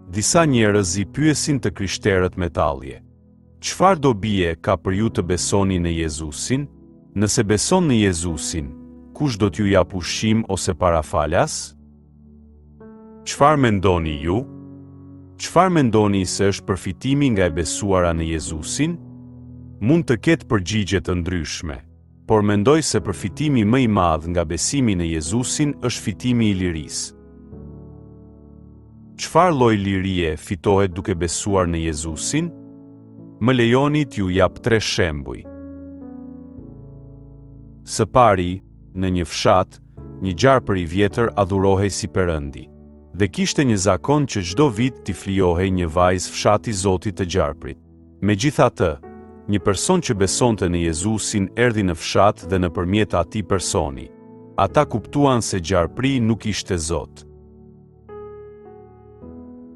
Disa njerëz I pyesin të krishterët me tallje: "Çfarë dobie ka për ju të besoni në Jezusin? Nëse beson në Jezusin, kush do t'ju jap ushqim ose parafalas? Çfarë mendoni ju? Çfarë mendoni se është përfitimi nga e besuara në Jezusin?" Mund të ketë përgjigje të ndryshme, por mendoj se përfitimi më I madh nga besimi në Jezusin është fitimi I lirisë. Çfarë lloj lirie fitohet duke besuar në Jezusin? Më lejoni t'ju jap 3 shembuj. Së pari, në një fshat, një gjarpër I vjetër adhurohej si perëndi, dhe kishte një zakon që çdo vit t'i flijohej një vajzë fshati Zotit të gjarprit. Megjithatë, një person që besonte në Jezusin erdhi në fshat dhe nëpërmjet atij personi, ata kuptuan se gjarpri nuk ishte Zot.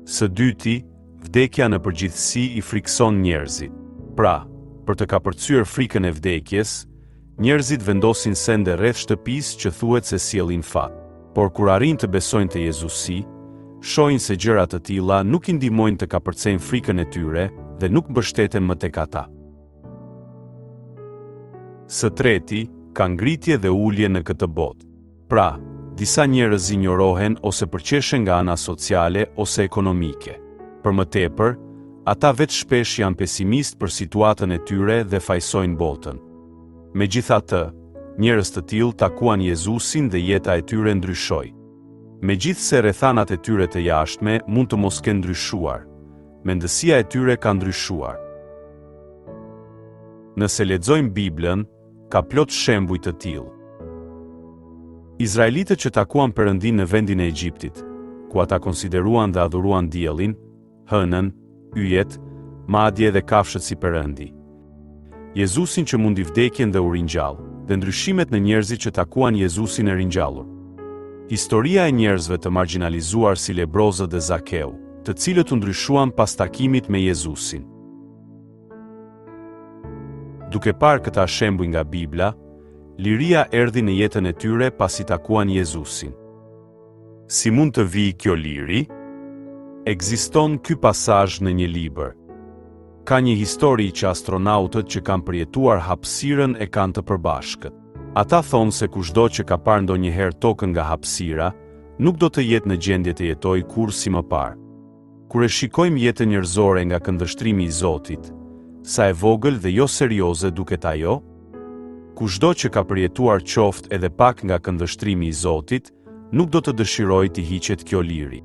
Së dyti, vdekja në përgjithësi I frikson njerëzit. Pra, për të kapërcyer frikën e vdekjes, njerëzit vendosin sende rreth shtëpisë që thuhet se sjellin fat. Por kur arrin të besojnë te Jezusi, shohin se gjëra të tilla nuk I ndihmojnë të kapërcejnë frikën e tyre dhe nuk mbështeten më tek ata. Së treti, ka ngritje dhe ulje në këtë botë. Pra, disa njerëz injorohen ose përqeshen nga ana sociale ose ekonomike. Për më tepër, ata vetë shpesh janë pesimist për situatën e tyre dhe fajsojnë botën. Megjithatë, njerëz të tillë takuan Jezusin dhe jeta e tyre ndryshoi. Megjithse rrethanat e tyre të jashtme mund të mos kenë ndryshuar, mendësia e tyre ka ndryshuar. Nëse lexojmë Biblën, ka plot shembuj të tillë. Izraelitët që takuan Perëndin në vendin e Egjiptit, ku ata konsideruan dhe adhuruan diellin, hënën, yjet, madje edhe kafshët si perëndi. Jezusin që mundi vdekjen dhe u ringjall, dhe ndryshimet në njerëzit që takuan Jezusin e ringjallur. Historia e njerëzve të marginalizuar si lebrozët dhe Zakeu, të cilët u ndryshuan pas takimit me Jezusin. Duke parë këta shembuj nga Bibla, liria erdhi në jetën e tyre pasi takuan Jezusin. Si mund të vijë kjo liri? Ekziston ky pasazh në një libër. Ka një histori që astronautët që kanë përjetuar hapësirën e kanë të përbashkët. Ata thonë se kushdo që ka parë ndonjëherë tokën nga hapësira, nuk do të jetë në gjendje të jetojë kurrë si më parë. Kur e shikojmë jetën njerëzore nga këndvështrimi I Zotit, sa e vogël dhe jo serioze duket ajo? Kushdo që ka përjetuar qoftë edhe pak nga këndvështrimi I Zotit, nuk do të dëshirojë të hiqet kjo liri.